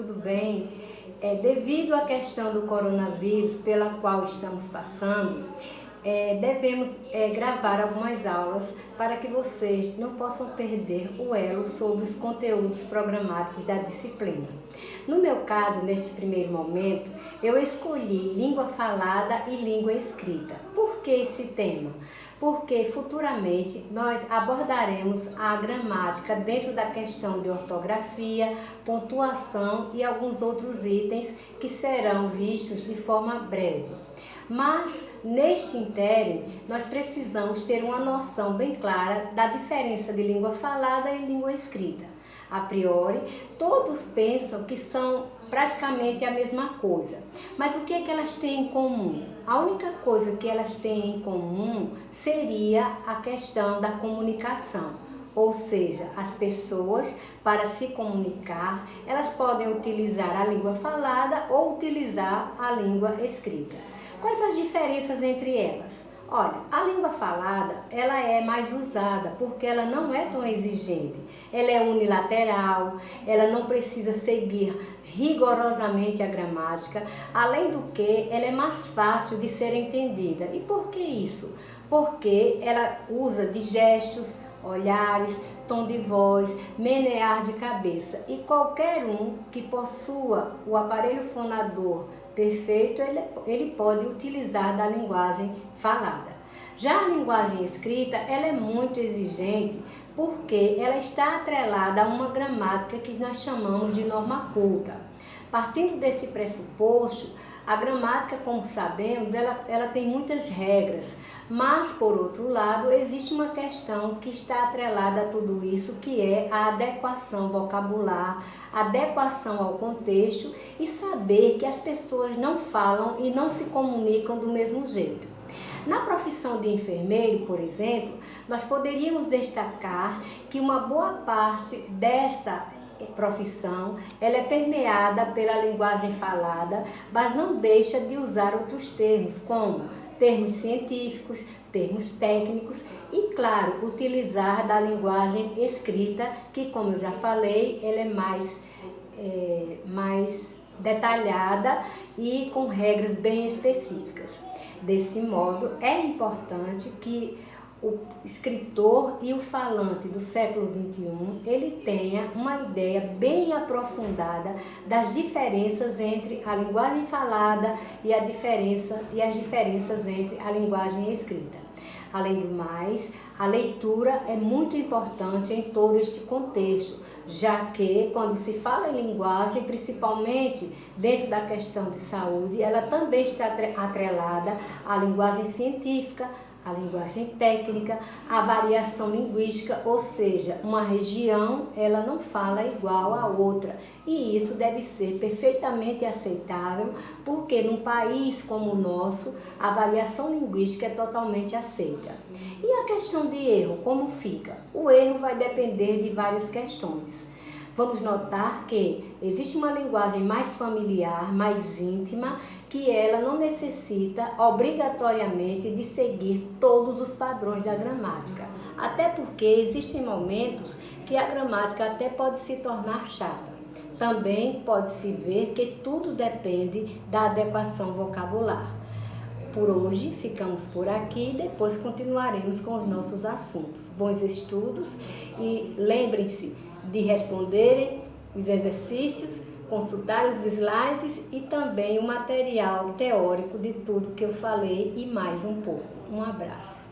tudo bem? Devido à questão do coronavírus pela qual estamos passando, devemos gravar algumas aulas para que vocês não possam perder o elo sobre os conteúdos programáticos da disciplina. No meu caso, neste primeiro momento, eu escolhi língua falada e língua escrita. Por que esse tema? Porque futuramente nós abordaremos a gramática dentro da questão de ortografia, pontuação e alguns outros itens que serão vistos de forma breve. Mas, neste interim, nós precisamos ter uma noção bem clara da diferença de língua falada e língua escrita. A priori, todos pensam que são praticamente a mesma coisa. Mas o que é que elas têm em comum? A única coisa que elas têm em comum seria a questão da comunicação. Ou seja, as pessoas, para se comunicar, elas podem utilizar a língua falada ou utilizar a língua escrita. Quais as diferenças entre elas? Olha, a língua falada, ela é mais usada porque ela não é tão exigente. Ela é unilateral, ela não precisa seguir rigorosamente a gramática, além do que ela é mais fácil de ser entendida. E por que isso? Porque ela usa de gestos, olhares, tom de voz, menear de cabeça. E qualquer um que possua o aparelho fonador perfeito, ele pode utilizar da linguagem falada. Já a linguagem escrita, ela é muito exigente porque ela está atrelada a uma gramática que nós chamamos de norma culta. Partindo desse pressuposto, a gramática, como sabemos, ela tem muitas regras, mas, por outro lado, existe uma questão que está atrelada a tudo isso, que é a adequação vocabular, adequação ao contexto e saber que as pessoas não falam e não se comunicam do mesmo jeito. Na profissão de enfermeiro, por exemplo, nós poderíamos destacar que uma boa parte dessa profissão ela é permeada pela linguagem falada, mas não deixa de usar outros termos, como termos científicos, termos técnicos e, claro, utilizar da linguagem escrita, que, como eu já falei, ela é mais detalhada e com regras bem específicas. Desse modo, é importante que o escritor e o falante do século XXI, ele tenha uma ideia bem aprofundada das diferenças entre a linguagem falada e as diferenças entre a linguagem escrita. Além do mais, a leitura é muito importante em todo este contexto, já que quando se fala em linguagem, principalmente dentro da questão de saúde, ela também está atrelada à linguagem científica, a linguagem técnica, a variação linguística, ou seja, uma região ela não fala igual à outra e isso deve ser perfeitamente aceitável porque num país como o nosso a variação linguística é totalmente aceita. E a questão de erro, como fica? O erro vai depender de várias questões. Vamos notar que existe uma linguagem mais familiar, mais íntima, que ela não necessita obrigatoriamente de seguir todos os padrões da gramática. Até porque existem momentos que a gramática até pode se tornar chata. Também pode-se ver que tudo depende da adequação vocabular. Por hoje, ficamos por aqui e depois continuaremos com os nossos assuntos. Bons estudos e lembrem-se de responderem os exercícios, consultar os slides e também o material teórico de tudo que eu falei e mais um pouco. Um abraço.